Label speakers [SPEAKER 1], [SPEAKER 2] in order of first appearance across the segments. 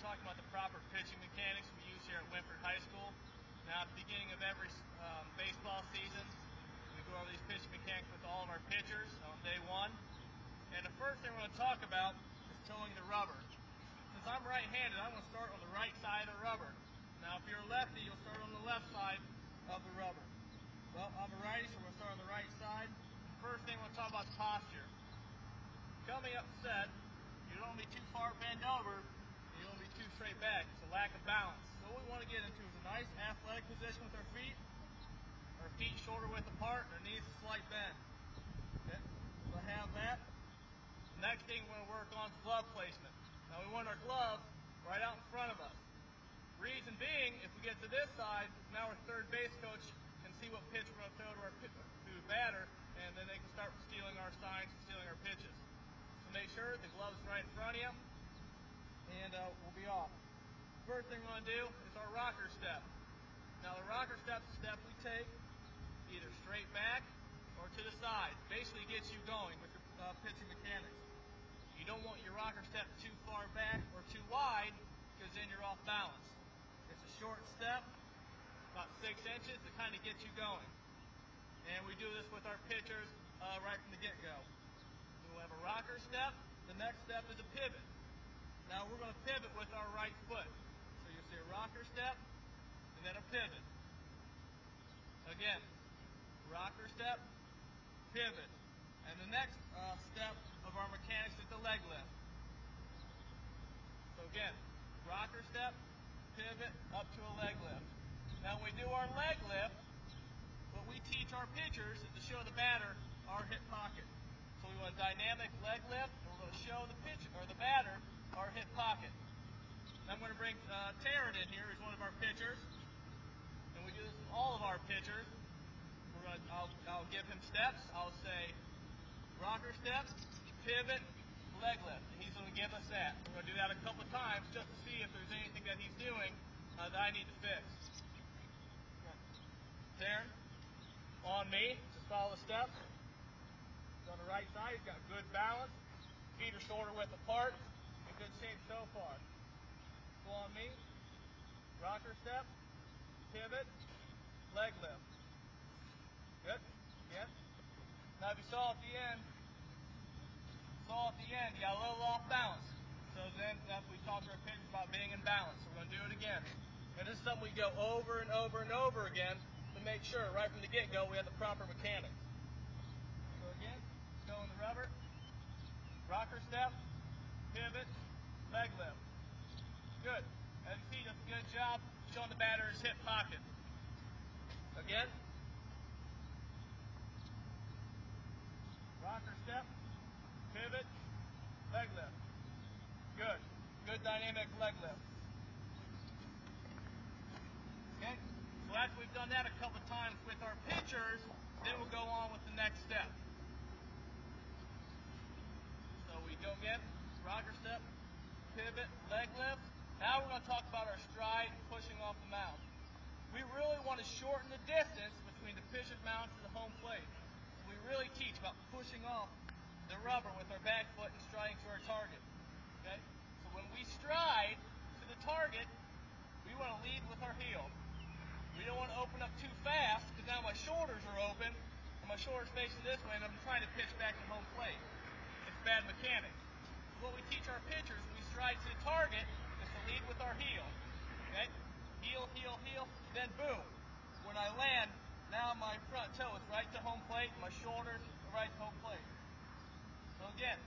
[SPEAKER 1] talking about the proper pitching mechanics we use here at Wynford High School. Now, at the beginning of every baseball season, we go over these pitching mechanics with all of our pitchers on day one. And the first thing we're going to talk about is toeing the rubber. Since I'm right-handed, I'm going to start on the right side of the rubber. Now, if you're a lefty, you'll start on the left side of the rubber. Well, I'm a righty, so we're going to start on the right side. First thing, we're going to talk about the posture. Coming up set, you don't want to be too far bent over, and you don't want to be too straight back. It's a lack of balance. So what we want to get into is a nice athletic position with our feet shoulder width apart, and our knees a slight bend. Okay, so I have that. The next thing we're going to work on is glove placement. Now we want our glove right out in front of us. Reason being, if we get to this side, now our third base coach can see what pitch we're going to throw to the batter, and then they can start stealing our signs and stealing our pitches. So make sure the glove's right in front of you, and we'll be off. First thing we're going to do is our rocker step. Now the rocker step is a step we take either straight back or to the side. Basically gets you going with your pitching mechanics. You don't want your rocker step too far back or too wide, because then you're off balance. It's a short step, about 6 inches, to kind of get you going. And we do this with our pitchers right from the get-go. We'll have a rocker step. The next step is a pivot. Now we're going to pivot with our right foot. So you'll see a rocker step and then a pivot. Again, rocker step, pivot. And the next step of our mechanics is the leg lift. So again, rocker step, pivot, up to a leg lift. Now when we do our leg lift, what we teach our pitchers is to show the batter our hip pocket. So we want a dynamic leg lift, and we're going to show the pitcher or the batter our hip pocket. Now I'm going to bring Taryn in here, who's one of our pitchers, and we do this with all of our pitchers. I'll give him steps. I'll say rocker step, pivot, leg lift, and he's going to give us that. We're going to do that a couple of times just to see if there's anything that he's doing that I need to fix. Taryn, on me, just follow the steps. He's on the right side, he's got good balance, feet are shoulder width apart, in good shape so far. So on me, rocker step, pivot, leg lift. Good, again. Now if you saw at the end, you got a little off balance. So then we talked to our pitchers about being in balance. So we're going to do it again. And this is something we go over and over and over again to make sure right from the get-go we have the proper mechanics. So again, go in the rubber, rocker step, pivot, leg lift. Good. As you see, does a good job showing the batter his hip pocket. Again, rocker step, pivot, leg lift. Good. Good dynamic leg lift. Okay. So after we've done that a couple of times with our pitchers, then we'll go on with the next step. So we go again, rocker step, pivot, leg lift. Now we're going to talk about our stride and pushing off the mound. We really want to shorten the distance between the pitcher's mound to the home plate. So we really teach about pushing off the rubber with our back foot and striding to our target. Okay? So when we stride to the target, we want to lead with our heel. We don't want to open up too fast, because now my shoulders are open and my shoulders facing this way, and I'm trying to pitch back to home plate. It's bad mechanics. So what we teach our pitchers when we stride to the target is to lead with our heel. Okay? Heel, heel, heel, then boom. When I land, now my front toe is right to home plate, and my shoulders are right to home plate. So again,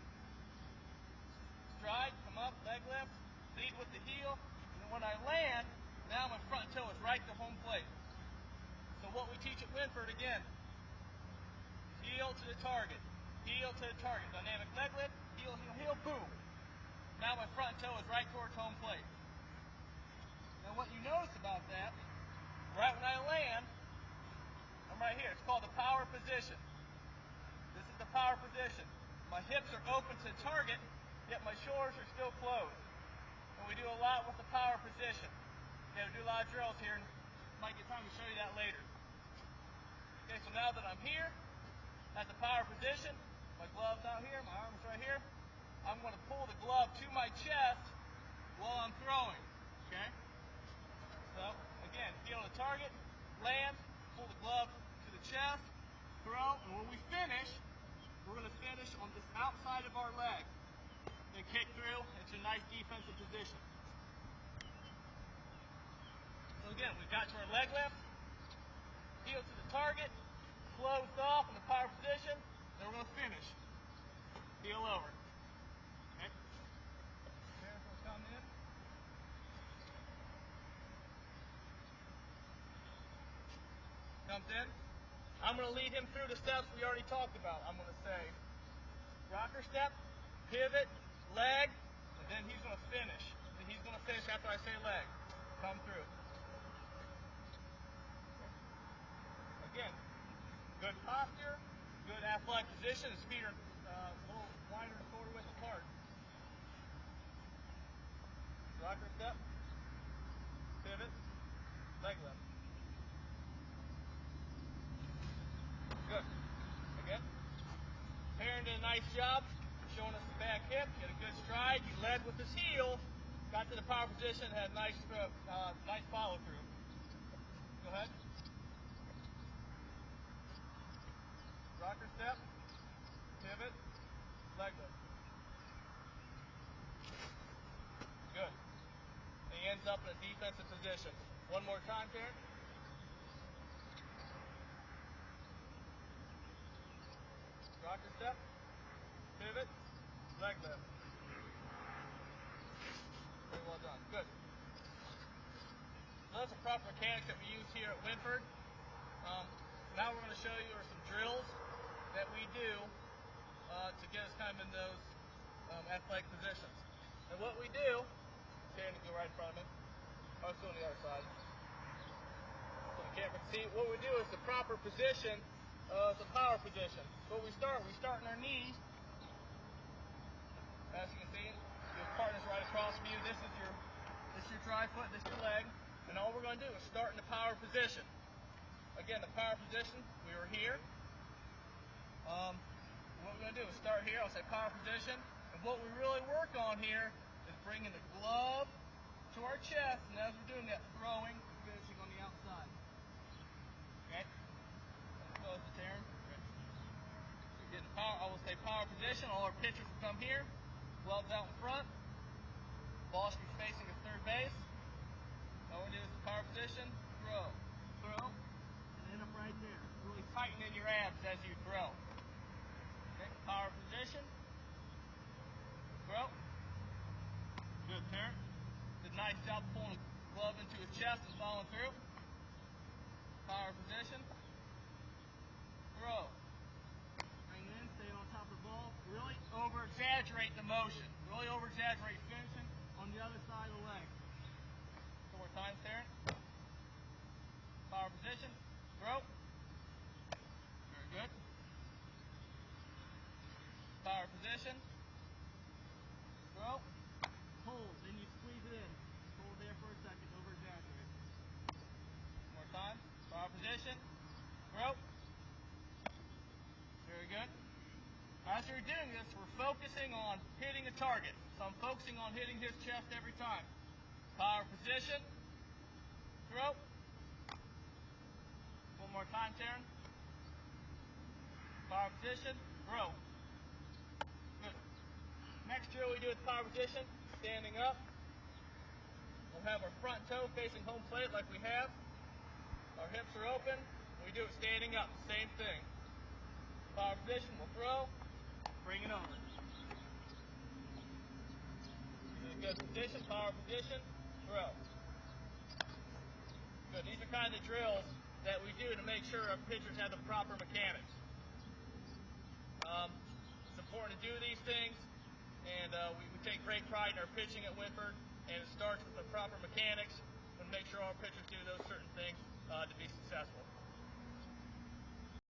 [SPEAKER 1] stride, come up, leg lift, lead with the heel, and when I land, now my front toe is right to home plate. So what we teach at Wynford again, heel to the target, heel to the target, dynamic leg lift, heel, heel, heel, boom. Now my front toe is right towards home plate. Now what you notice about that, right when I land, I'm right here. It's called the power position. This is the power position. My hips are open to the target, yet my shoulders are still closed. And we do a lot with the power position. Okay, we do a lot of drills here, and might get time to show you that later. Okay, so now that I'm here, at the power position, my glove's out here, my arm's right here, I'm going to pull the glove to my chest while I'm throwing. into nice defensive position. So again, we've got to our leg lift, heel to the target, closed off in the power position, then we're going to finish. Heel over. Okay? Terrence will come in. Comes in. I'm going to lead him through the steps we already talked about. I'm going to say rocker step, pivot, leg, and then he's going to finish. And he's going to finish after I say leg. Come through. Again, good posture, good athletic position. His feet are a little wider shoulder width apart. Rocker step, pivot, leg lift. Good. Again. Perrin did a nice job showing us the back hip. He had a good stride. He led with his heel, got to the power position, had a nice follow through. Go ahead. Rocker step, pivot, leg lift. Good. And he ends up in a defensive position. One more time, Perrin. Rocker step, pivot, leg lift. Very well done. Good. So that's the proper mechanics that we use here at Wynford. Now we're going to show you some drills that we do to get us kind of in those athletic positions. And what we do, standing to go right in front of me, I'll go on the other side, so the camera can see. What we do is the proper position. It's a power position. So what we start in our knees. As you can see, your partner's right across from you. This is your tri-foot, this is your leg. And all we're going to do is start in the power position. Again, the power position, we were here. What we're going to do is start here. I'll say power position. And what we really work on here is bringing the glove to our chest. And as we're doing that, throwing and finishing on the outside. Okay? Close the Terran. So getting power, I will say power position. All our pitchers will come here. Gloves out in front. Ball should be facing at third base. All we do is the power position. Throw. Throw. And end up right there. Really tighten in your abs as you throw. Okay. Power position. Throw. Good, Terran. Did a nice job pulling the glove into his chest and following through. Power position. Throw. Bring it in, stay on top of the ball. Really over-exaggerate the motion. Really over-exaggerate finishing on the other side of the leg. One more time, Terran. Power position. Throw. Very good. Power position. Throw. Hold. Then you squeeze it in. Hold there for a second. Over-exaggerate. One more time. Power position. Throw. Very good. As we're doing this, we're focusing on hitting a target. So I'm focusing on hitting his chest every time. Power position. Throw. One more time, Terran. Power position. Throw. Good. Next drill we do with power position, standing up. We'll have our front toe facing home plate like we have. Our hips are open. We do it standing up. Same thing. Power position, we'll throw, bring it over. In a good position, power position, throw. Good, these are kind of the drills that we do to make sure our pitchers have the proper mechanics. It's important to do these things, and we take great pride in our pitching at Wynford, and it starts with the proper mechanics and make sure our pitchers do those certain things to be successful.